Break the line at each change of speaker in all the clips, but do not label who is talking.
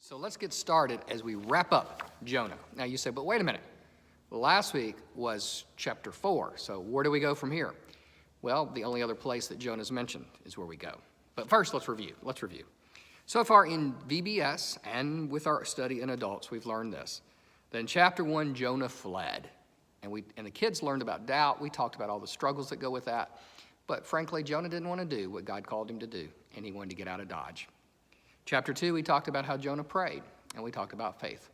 So let's get started as we wrap up Jonah. Now you say, but wait a minute. Last week was chapter 4, so where do we go from here? Well, the only other place that Jonah's mentioned is where we go. But first, let's review. So far in VBS and with our study in adults, we've learned this. That in chapter 1, Jonah fled. And the kids learned about doubt. We talked about all the struggles that go with that. But frankly, Jonah didn't want to do what God called him to do, and he wanted to get out of Dodge. Chapter 2, we talked about how Jonah prayed, and we talked about faith.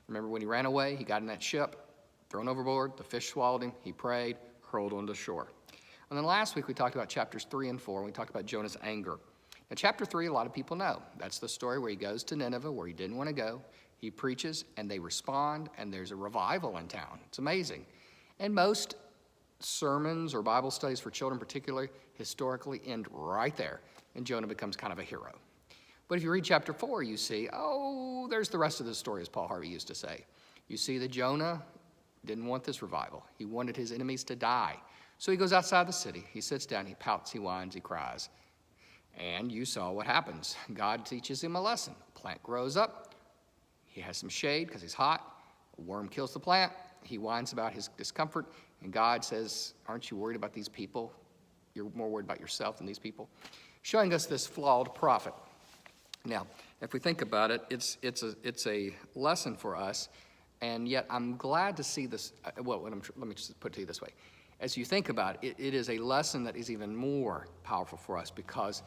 Remember when he ran away, he got in that ship, thrown overboard, the fish swallowed him, he prayed, hurled onto shore. And then last week we talked about chapters 3 and 4, and we talked about Jonah's anger. Now chapter 3, a lot of people know. That's the story where he goes to Nineveh, where he didn't want to go. He preaches, and they respond, and there's a revival in town. It's amazing. And most sermons or Bible studies for children particularly, historically end right there, and Jonah becomes kind of a hero. But if you read chapter 4, you see, there's the rest of the story, as Paul Harvey used to say. You see that Jonah didn't want this revival. He wanted his enemies to die. So he goes outside the city. He sits down, he pouts, he whines, he cries. And you saw what happens. God teaches him a lesson. The plant grows up. He has some shade because he's hot. A worm kills the plant. He whines about his discomfort. And God says, aren't you worried about these people? You're more worried about yourself than these people. Showing us this flawed prophet. Now, if we think about it, it's a lesson for us, and yet I'm glad to see this. Let me just put it to you this way. As you think about it, it is a lesson that is even more powerful for us because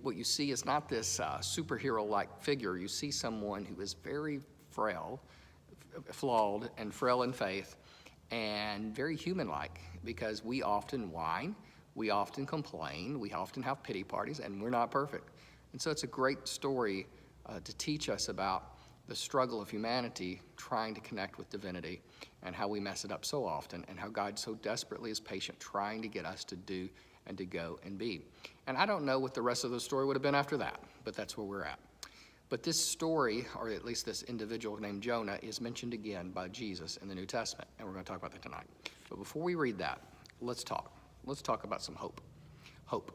what you see is not this superhero-like figure. You see someone who is very frail, flawed, and frail in faith, and very human-like because we often whine, we often complain, we often have pity parties, and we're not perfect. And so it's a great story to teach us about the struggle of humanity trying to connect with divinity and how we mess it up so often and how God so desperately is patient trying to get us to do and to go and be. And I don't know what the rest of the story would have been after that, but that's where we're at. But this story, or at least this individual named Jonah, is mentioned again by Jesus in the New Testament, and we're going to talk about that tonight. But before we read that, let's talk. Let's talk about some hope. Hope.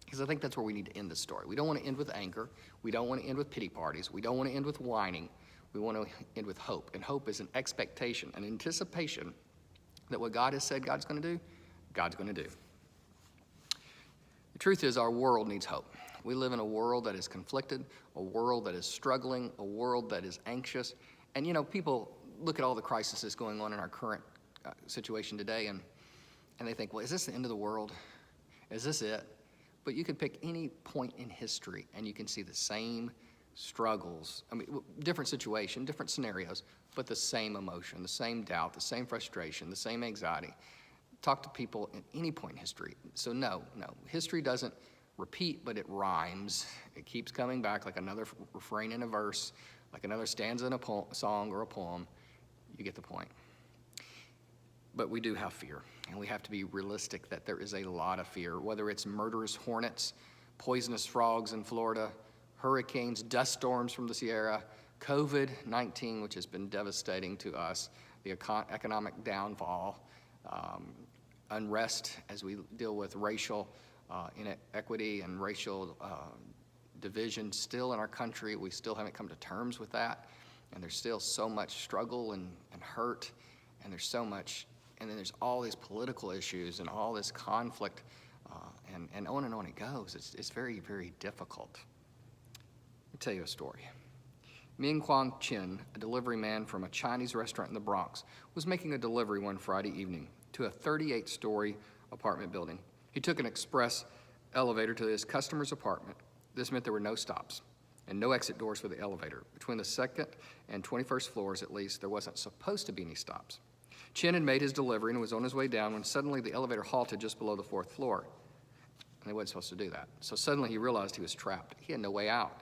Because I think that's where we need to end this story. We don't want to end with anger. We don't want to end with pity parties. We don't want to end with whining. We want to end with hope. And hope is an expectation, an anticipation that what God has said God's going to do, God's going to do. The truth is our world needs hope. We live in a world that is conflicted, a world that is struggling, a world that is anxious. And, people look at all the crises going on in our current situation today, and they think, well, is this the end of the world? Is this it? But you could pick any point in history, and you can see the same struggles. Different situation, different scenarios, but the same emotion, the same doubt, the same frustration, the same anxiety. Talk to people at any point in history. So no, history doesn't repeat, but it rhymes. It keeps coming back like another refrain in a verse, like another stanza in a song or a poem. You get the point. But we do have fear, and we have to be realistic that there is a lot of fear, whether it's murderous hornets, poisonous frogs in Florida, hurricanes, dust storms from the Sierra, COVID-19, which has been devastating to us, the economic downfall, unrest as we deal with racial inequity and racial division still in our country. We still haven't come to terms with that, and there's still so much struggle and hurt, and there's so much. And then there's all these political issues and all this conflict, and on it goes. It's very, very difficult. Let me tell you a story. Ming Quang Chin, a delivery man from a Chinese restaurant in the Bronx, was making a delivery one Friday evening to a 38-story apartment building. He took an express elevator to his customer's apartment. This meant there were no stops and no exit doors for the elevator. Between the second and 21st floors, at least, there wasn't supposed to be any stops. Chin had made his delivery and was on his way down when suddenly the elevator halted just below the 4th floor. And they wasn't supposed to do that. So suddenly he realized he was trapped. He had no way out.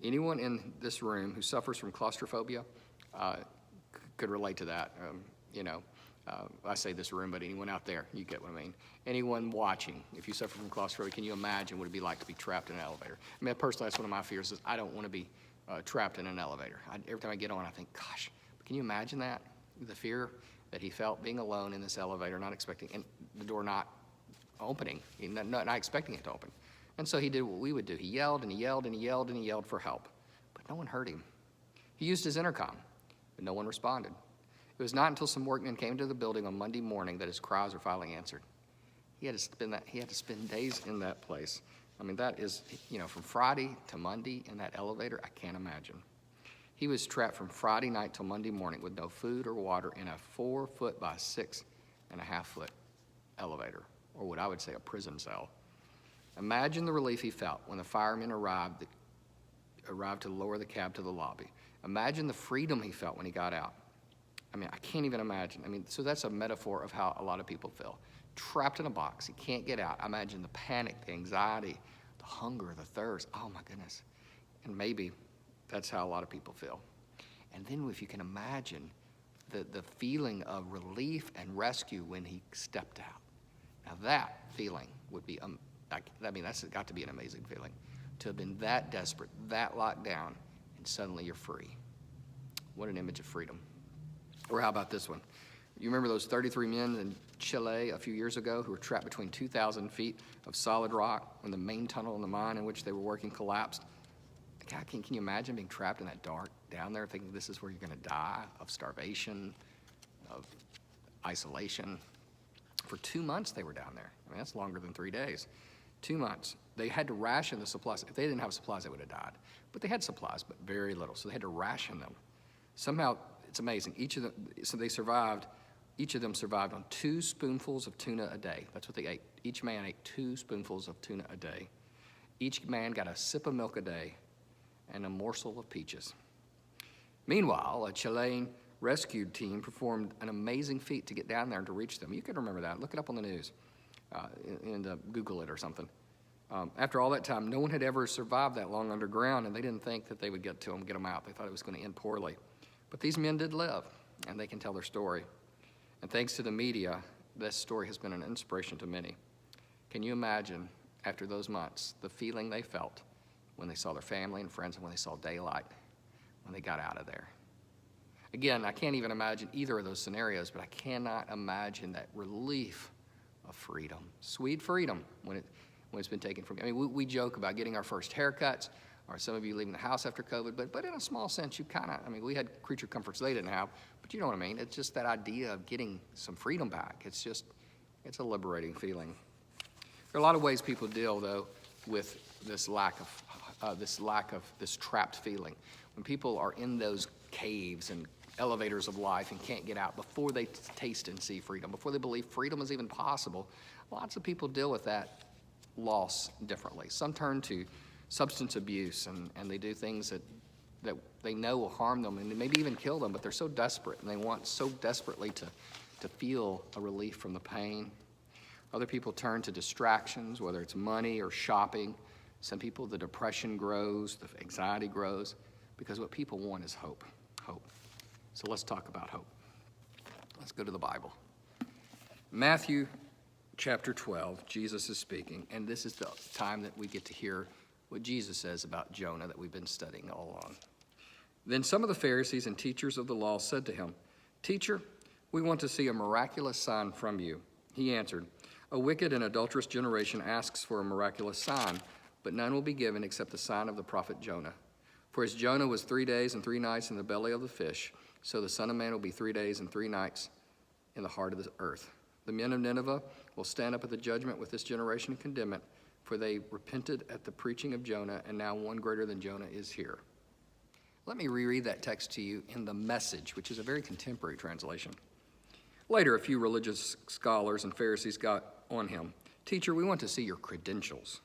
Anyone in this room who suffers from claustrophobia could relate to that. I say this room, but anyone out there, you get what I mean. Anyone watching, if you suffer from claustrophobia, can you imagine what it'd be like to be trapped in an elevator? Personally, that's one of my fears is I don't want to be trapped in an elevator. Every time I get on, I think, gosh, but can you imagine that? The fear that he felt being alone in this elevator, not expecting, and the door not opening, not expecting it to open. And so he did what we would do. He yelled and he yelled and he yelled and he yelled for help, but no one heard him. He used his intercom, but no one responded. It was not until some workmen came to the building on Monday morning that his cries were finally answered. He had to spend days in that place. I mean, that is, from Friday to Monday in that elevator, I can't imagine. He was trapped from Friday night till Monday morning with no food or water in a 4-foot by 6.5-foot elevator, or what I would say a prison cell. Imagine the relief he felt when the firemen arrived to lower the cab to the lobby. Imagine the freedom he felt when he got out. I mean, I can't even imagine. So that's a metaphor of how a lot of people feel. Trapped in a box, he can't get out. Imagine the panic, the anxiety, the hunger, the thirst. Oh my goodness. And maybe that's how a lot of people feel. And then if you can imagine the feeling of relief and rescue when he stepped out. Now that feeling would be, that's got to be an amazing feeling. To have been that desperate, that locked down, and suddenly you're free. What an image of freedom. Or how about this one? You remember those 33 men in Chile a few years ago who were trapped between 2,000 feet of solid rock when the main tunnel in the mine in which they were working collapsed? God, can you imagine being trapped in that dark down there thinking this is where you're going to die of starvation, of isolation? For 2 months they were down there. That's longer than 3 days. 2 months. They had to ration the supplies. If they didn't have supplies, they would have died. But they had supplies, but very little. So they had to ration them. Somehow, it's amazing. Each of them survived on 2 spoonfuls of tuna a day. That's what they ate. Each man ate 2 spoonfuls of tuna a day. Each man got a sip of milk a day and a morsel of peaches. Meanwhile, a Chilean rescue team performed an amazing feat to get down there and to reach them. You can remember that. Look it up on the news and Google it or something. After all that time, no one had ever survived that long underground, and they didn't think that they would get to them, get them out. They thought it was going to end poorly. But these men did live, and they can tell their story. And thanks to the media, this story has been an inspiration to many. Can you imagine, after those months, the feeling they felt when they saw their family and friends and when they saw daylight, when they got out of there? Again, I can't even imagine either of those scenarios, but I cannot imagine that relief of freedom, sweet freedom, when it's been taken from you. We joke about getting our first haircuts, or some of you leaving the house after COVID, but in a small sense, you we had creature comforts they didn't have, but you know what I mean. It's just that idea of getting some freedom back. It's a liberating feeling. There are a lot of ways people deal, though, with this lack of this trapped feeling. When people are in those caves and elevators of life and can't get out before they taste and see freedom, before they believe freedom is even possible, lots of people deal with that loss differently. Some turn to substance abuse and they do things that they know will harm them and maybe even kill them, but they're so desperate and they want so desperately to feel a relief from the pain. Other people turn to distractions, whether it's money or shopping. Some people, the depression grows, the anxiety grows, because what people want is hope. Hope. So let's talk about hope. Let's go to the Bible. Matthew chapter 12, Jesus is speaking, and this is the time that we get to hear what Jesus says about Jonah that we've been studying all along. Then some of the Pharisees and teachers of the law said to him, "Teacher, we want to see a miraculous sign from you." He answered, "A wicked and adulterous generation asks for a miraculous sign, but none will be given except the sign of the prophet Jonah. For as Jonah was 3 days and 3 nights in the belly of the fish, so the Son of Man will be 3 days and 3 nights in the heart of the earth. The men of Nineveh will stand up at the judgment with this generation and condemn it, for they repented at the preaching of Jonah, and now one greater than Jonah is here." Let me reread that text to you in the Message, which is a very contemporary translation. Later, a few religious scholars and Pharisees got on him. "Teacher, we want to see your credentials.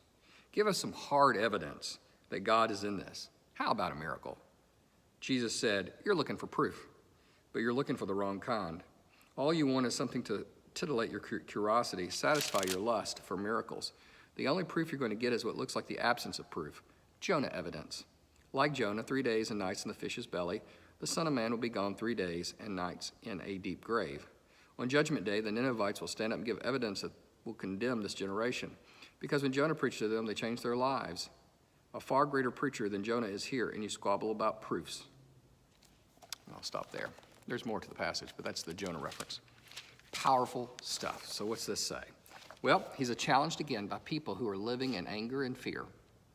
Give us some hard evidence that God is in this. How about a miracle?" Jesus said, "You're looking for proof, but you're looking for the wrong kind. All you want is something to titillate your curiosity, satisfy your lust for miracles. The only proof you're going to get is what looks like the absence of proof, Jonah evidence. Like Jonah, 3 days and nights in the fish's belly, the Son of Man will be gone 3 days and nights in a deep grave. On Judgment Day, the Ninevites will stand up and give evidence that will condemn this generation, because when Jonah preached to them, they changed their lives. A far greater preacher than Jonah is here, and you squabble about proofs." I'll stop there. There's more to the passage, but that's the Jonah reference. Powerful stuff. So what's this say? Well, he's challenged again by people who are living in anger and fear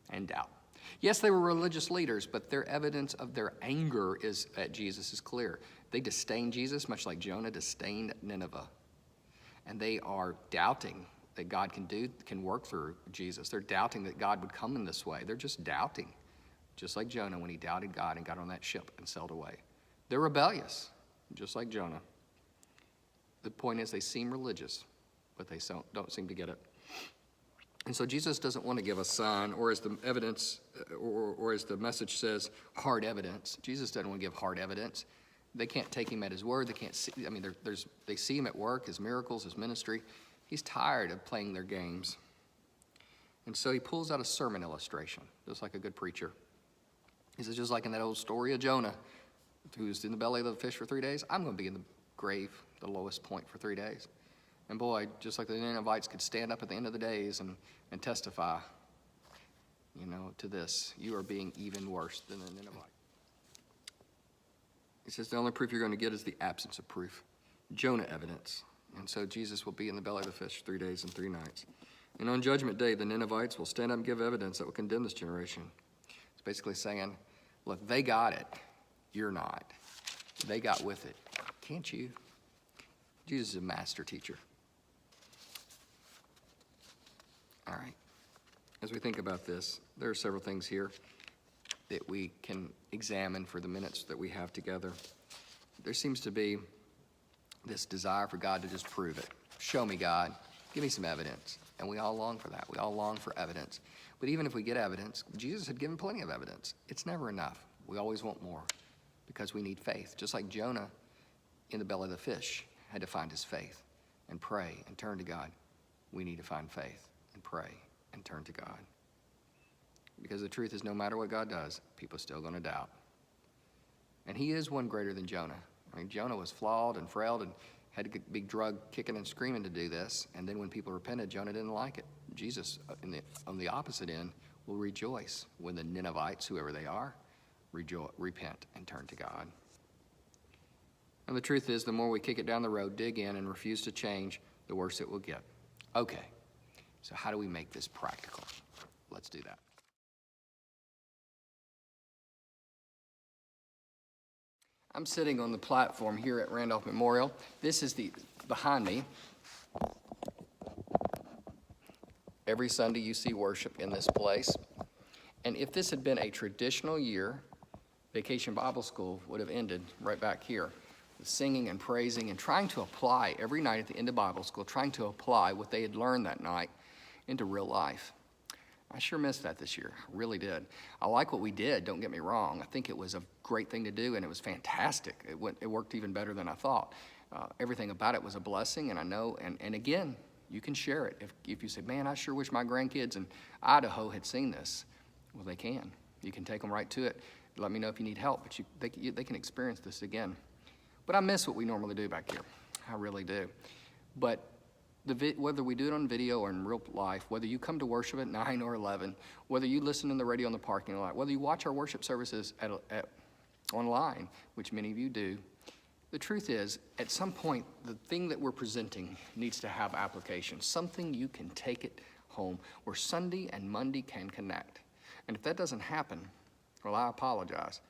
and doubt. Yes, they were religious leaders, but their evidence of their anger at Jesus is clear. They disdain Jesus, much like Jonah disdained Nineveh. And they are doubting that God can work through Jesus. They're doubting that God would come in this way. They're just doubting, just like Jonah when he doubted God and got on that ship and sailed away. They're rebellious, just like Jonah. The point is they seem religious, but they don't seem to get it. And so Jesus doesn't want to give a sign, or as the evidence, or as the message says, hard evidence. Jesus doesn't want to give hard evidence. They can't take him at his word. They can't see. I mean, they see him at work, his miracles, his ministry. He's tired of playing their games. And so he pulls out a sermon illustration, just like a good preacher. He says, just like in that old story of Jonah, who's in the belly of the fish for 3 days, I'm going to be in the grave, the lowest point, for 3 days. And boy, just like the Ninevites could stand up at the end of the days and testify, to this, you are being even worse than the Ninevites. He says the only proof you're going to get is the absence of proof, Jonah evidence. And so Jesus will be in the belly of the fish 3 days and 3 nights. And on Judgment Day, the Ninevites will stand up and give evidence that will condemn this generation. It's basically saying, look, they got it. You're not. They got with it. Can't you? Jesus is a master teacher. All right. As we think about this, there are several things here that we can examine for the minutes that we have together. There seems to be this desire for God to just prove it. Show me, God. Give me some evidence. And we all long for that. We all long for evidence. But even if we get evidence, Jesus had given plenty of evidence. It's never enough. We always want more because we need faith. Just like Jonah in the belly of the fish had to find his faith and pray and turn to God. We need to find faith and pray and turn to God. Because the truth is, no matter what God does, people are still going to doubt. And he is one greater than Jonah. I mean, Jonah was flawed and frail and had to be drugged kicking and screaming to do this. And then when people repented, Jonah didn't like it. Jesus, on the opposite end, will rejoice when the Ninevites, whoever they are, repent and turn to God. And the truth is, the more we kick it down the road, dig in, and refuse to change, the worse it will get. Okay, so how do we make this practical? Let's do that. I'm sitting on the platform here at Randolph Memorial. This is behind me. Every Sunday you see worship in this place. And if this had been a traditional year, Vacation Bible School would have ended right back here. With singing and praising and trying to apply every night at the end of Bible school, trying to apply what they had learned that night into real life. I sure missed that this year, I really did. I like what we did, don't get me wrong. I think it was a great thing to do, and it was fantastic. It worked even better than I thought. Everything about it was a blessing, and I know, and again, you can share it. If you say, man, I sure wish my grandkids in Idaho had seen this. Well, they can. You can take them right to it. Let me know if you need help, but they can experience this again. But I miss what we normally do back here. I really do. But whether we do it on video or in real life, whether you come to worship at 9 or 11, whether you listen on the radio in the parking lot, whether you watch our worship services online, which many of you do, the truth is, at some point, the thing that we're presenting needs to have application, something you can take it home, where Sunday and Monday can connect. And if that doesn't happen, well, I apologize,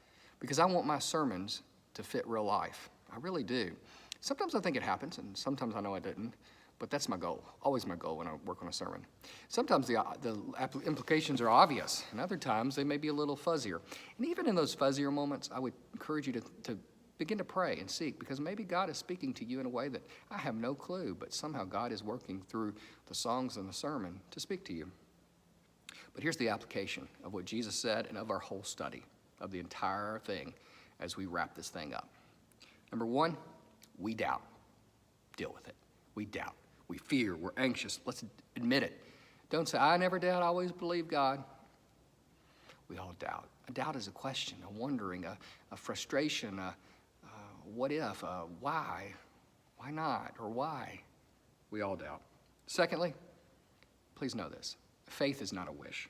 because I want my sermons to fit real life. I really do. Sometimes I think it happens, and sometimes I know I didn't. But that's my goal, always my goal when I work on a sermon. Sometimes the implications are obvious, and other times they may be a little fuzzier. And even in those fuzzier moments, I would encourage you to begin to pray and seek, because maybe God is speaking to you in a way that I have no clue, but somehow God is working through the songs and the sermon to speak to you. But here's the application of what Jesus said and of our whole study, of the entire thing as we wrap this thing up. Number one, we doubt. Deal with it. We doubt. We fear, we're anxious. Let's admit it. Don't say, I never doubt, I always believe God. We all doubt. A doubt is a question, a wondering, a frustration, what if, why not, or why. We all doubt. Secondly, please know this. Faith is not a wish.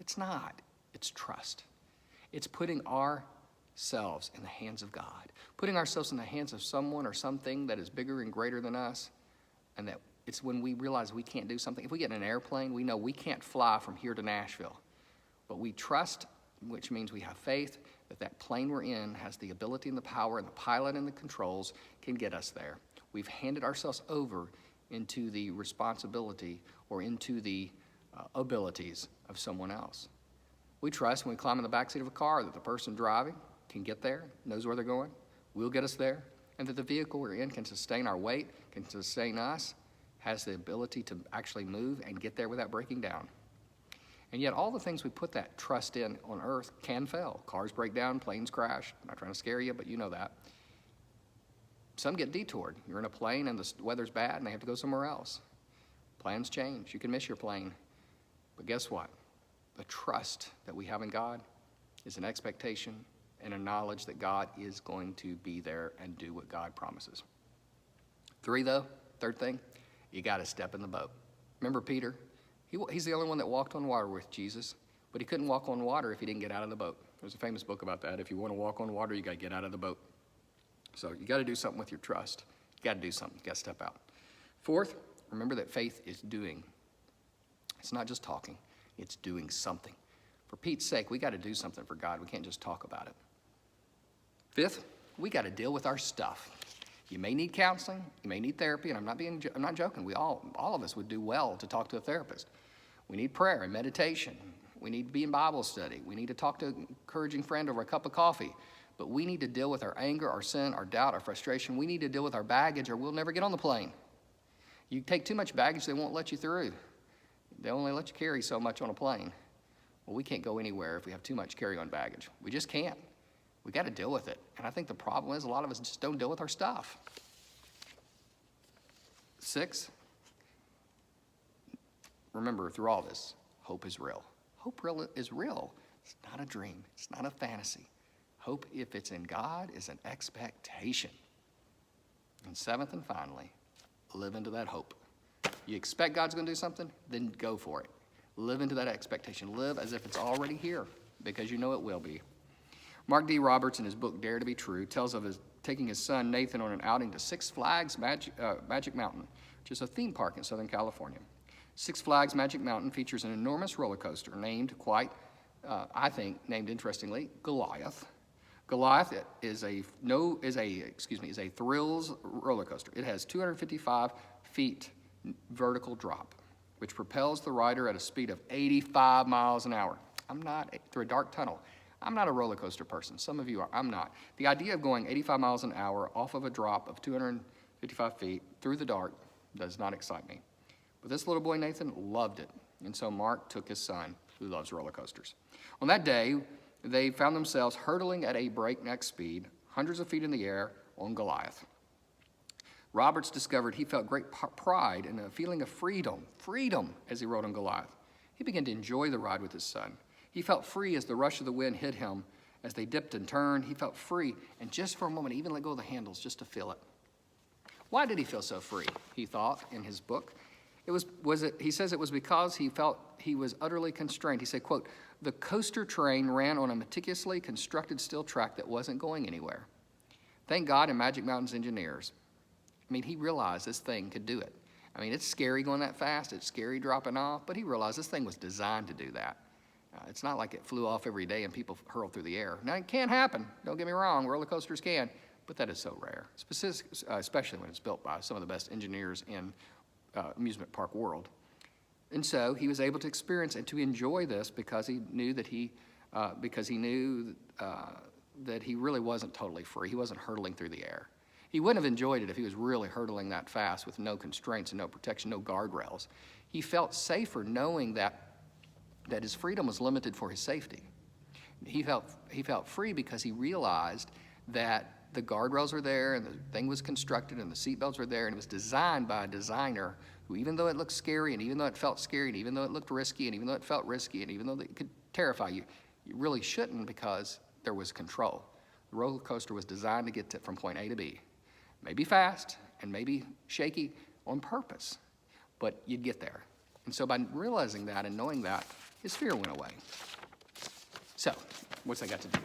It's not. It's trust. It's putting ourselves in the hands of God, putting ourselves in the hands of someone or something that is bigger and greater than us. And that it's when we realize we can't do something. If we get in an airplane, we know we can't fly from here to Nashville. But we trust, which means we have faith that that plane we're in has the ability and the power, and the pilot and the controls can get us there. We've handed ourselves over into the responsibility or into the abilities of someone else. We trust when we climb in the backseat of a car that the person driving can get there, knows where they're going, will get us there, and that the vehicle we're in can sustain our weight, can sustain us, has the ability to actually move and get there without breaking down. And yet all the things we put that trust in on earth can fail. Cars break down, planes crash. I'm not trying to scare you, but you know that. Some get detoured. You're in a plane and the weather's bad and they have to go somewhere else. Plans change. You can miss your plane. But guess what? The trust that we have in God is an expectation and a knowledge that God is going to be there and do what God promises. Third thing, you got to step in the boat. Remember Peter? He's the only one that walked on water with Jesus, but he couldn't walk on water if he didn't get out of the boat. There's a famous book about that. If you want to walk on water, you got to get out of the boat. So you got to do something with your trust. You got to do something. You got to step out. Fourth, remember that faith is doing. It's not just talking. It's doing something. For Pete's sake, we got to do something for God. We can't just talk about it. Fifth, we got to deal with our stuff. You may need counseling. You may need therapy, and I'm not joking. All of us would do well to talk to a therapist. We need prayer and meditation. We need to be in Bible study. We need to talk to an encouraging friend over a cup of coffee. But we need to deal with our anger, our sin, our doubt, our frustration. We need to deal with our baggage, or we'll never get on the plane. You take too much baggage, they won't let you through. They only let you carry so much on a plane. Well, we can't go anywhere if we have too much carry-on baggage. We just can't. We got to deal with it. And I think the problem is a lot of us just don't deal with our stuff. 6, remember through all this, hope is real. Hope is real. It's not a dream. It's not a fantasy. Hope, if it's in God, is an expectation. And 7th and finally, live into that hope. You expect God's going to do something? Then go for it. Live into that expectation. Live as if it's already here, because you know it will be. Mark D. Roberts, in his book Dare to be True, tells of taking his son Nathan on an outing to Six Flags Magic Mountain, which is a theme park in Southern California. Six Flags Magic Mountain features an enormous roller coaster named interestingly, Goliath. Goliath is a thrills roller coaster. It has 255 feet vertical drop, which propels the rider at a speed of 85 miles an hour. Through a dark tunnel. I'm not a roller coaster person. Some of you are. I'm not. The idea of going 85 miles an hour off of a drop of 255 feet through the dark does not excite me. But this little boy, Nathan, loved it. And so Mark took his son, who loves roller coasters. On that day, they found themselves hurtling at a breakneck speed, hundreds of feet in the air, on Goliath. Roberts discovered he felt great pride and a feeling of freedom, as he rode on Goliath. He began to enjoy the ride with his son. He felt free as the rush of the wind hit him. As they dipped and turned, he felt free, and just for a moment, he even let go of the handles just to feel it. Why did he feel so free? He thought in his book. He says it was because he felt he was utterly constrained. He said, quote, "The coaster train ran on a meticulously constructed steel track that wasn't going anywhere. Thank God and Magic Mountain's engineers." He realized this thing could do it. It's scary going that fast. It's scary dropping off, but he realized this thing was designed to do that. It's not like it flew off every day and people hurl through the air. Now, it can happen. Don't get me wrong. Roller coasters can, but that is so rare, especially when it's built by some of the best engineers in amusement park world. And so he was able to experience and to enjoy this because he knew that he really wasn't totally free. He wasn't hurtling through the air. He wouldn't have enjoyed it if he was really hurtling that fast with no constraints and no protection, no guardrails. He felt safer knowing that his freedom was limited for his safety. He felt free because he realized that the guardrails were there and the thing was constructed and the seatbelts were there and it was designed by a designer who, even though it looked scary and even though it felt scary and even though it looked risky and even though it felt risky and even though it could terrify you, you really shouldn't because there was control. The roller coaster was designed to get from point A to B. Maybe fast and maybe shaky on purpose, but you'd get there. And so by realizing that and knowing that, his fear went away. So, what's that got to do?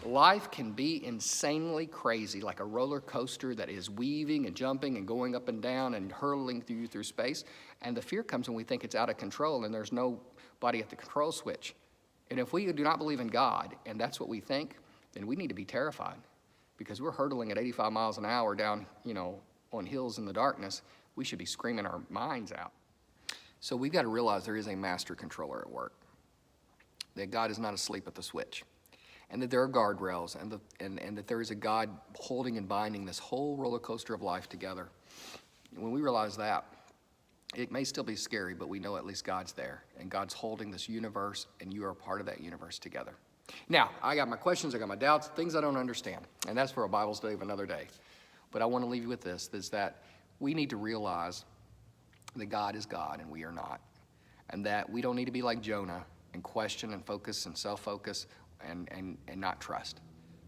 Life can be insanely crazy, like a roller coaster that is weaving and jumping and going up and down and hurtling through space. And the fear comes when we think it's out of control and there's nobody at the control switch. And if we do not believe in God, and that's what we think, then we need to be terrified, because we're hurtling at 85 miles an hour down, on hills in the darkness. We should be screaming our minds out. So we've got to realize there is a master controller at work, that God is not asleep at the switch, and that there are guardrails, and that there is a God holding and binding this whole roller coaster of life together. When we realize that, it may still be scary, but we know at least God's there, and God's holding this universe, and you are a part of that universe together. Now, I got my questions, I got my doubts, things I don't understand, and that's for a Bible study of another day. But I want to leave you with this, is that we need to realize that God is God and we are not, and that we don't need to be like Jonah and question and focus and self-focus and not trust.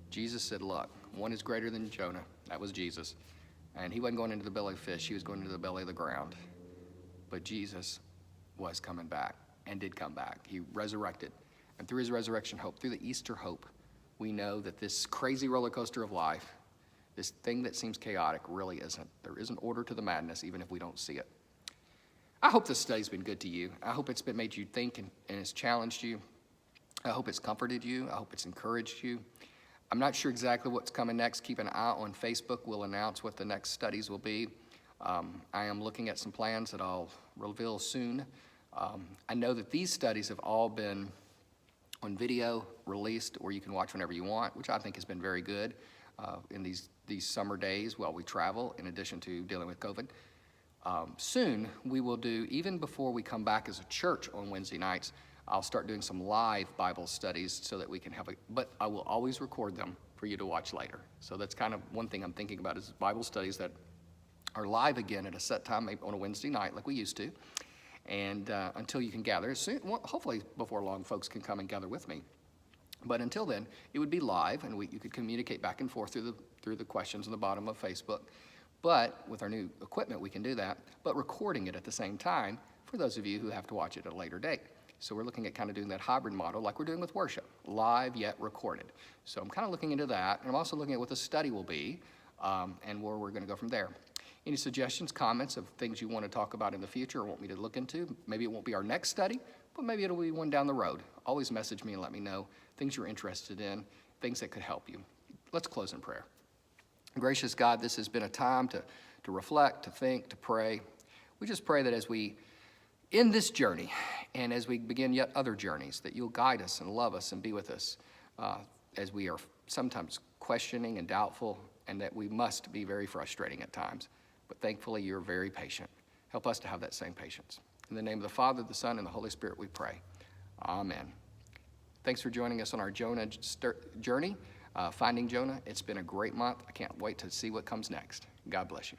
Jesus said, look, one is greater than Jonah. That was Jesus. And he wasn't going into the belly of fish, he was going into the belly of the ground. But Jesus was coming back and did come back. He resurrected. And through his resurrection hope, through the Easter hope, we know that this crazy roller coaster of life, this thing that seems chaotic, really isn't. There is an order to the madness, even if we don't see it. I hope this study's been good to you. I hope it's made you think and it's challenged you. I hope it's comforted you. I hope it's encouraged you. I'm not sure exactly what's coming next. Keep an eye on Facebook. We'll announce what the next studies will be. I am looking at some plans that I'll reveal soon. I know that these studies have all been on video released, or you can watch whenever you want, which I think has been very good in these summer days while we travel, in addition to dealing with COVID. Soon we will do, even before we come back as a church on Wednesday nights, I'll start doing some live Bible studies so that we can have but I will always record them for you to watch later. So that's kind of one thing I'm thinking about, is Bible studies that are live again at a set time, maybe on a Wednesday night like we used to, and until you can gather. Soon, well, hopefully before long folks can come and gather with me. But until then, it would be live, and you could communicate back and forth through the questions on the bottom of Facebook. But with our new equipment, we can do that, but recording it at the same time for those of you who have to watch it at a later date. So we're looking at kind of doing that hybrid model like we're doing with worship, live yet recorded. So I'm kind of looking into that, and I'm also looking at what the study will be and where we're going to go from there. Any suggestions, comments of things you want to talk about in the future or want me to look into? Maybe it won't be our next study, but maybe it'll be one down the road. Always message me and let me know things you're interested in, things that could help you. Let's close in prayer. Gracious God, this has been a time to reflect, to think, to pray. We just pray that as we end this journey and as we begin yet other journeys, that you'll guide us and love us and be with us as we are sometimes questioning and doubtful, and that we must be very frustrating at times. But thankfully, you're very patient. Help us to have that same patience. In the name of the Father, the Son, and the Holy Spirit we pray. Amen. Thanks for joining us on our Jonah journey, Finding Jonah. It's been a great month. I can't wait to see what comes next. God bless you.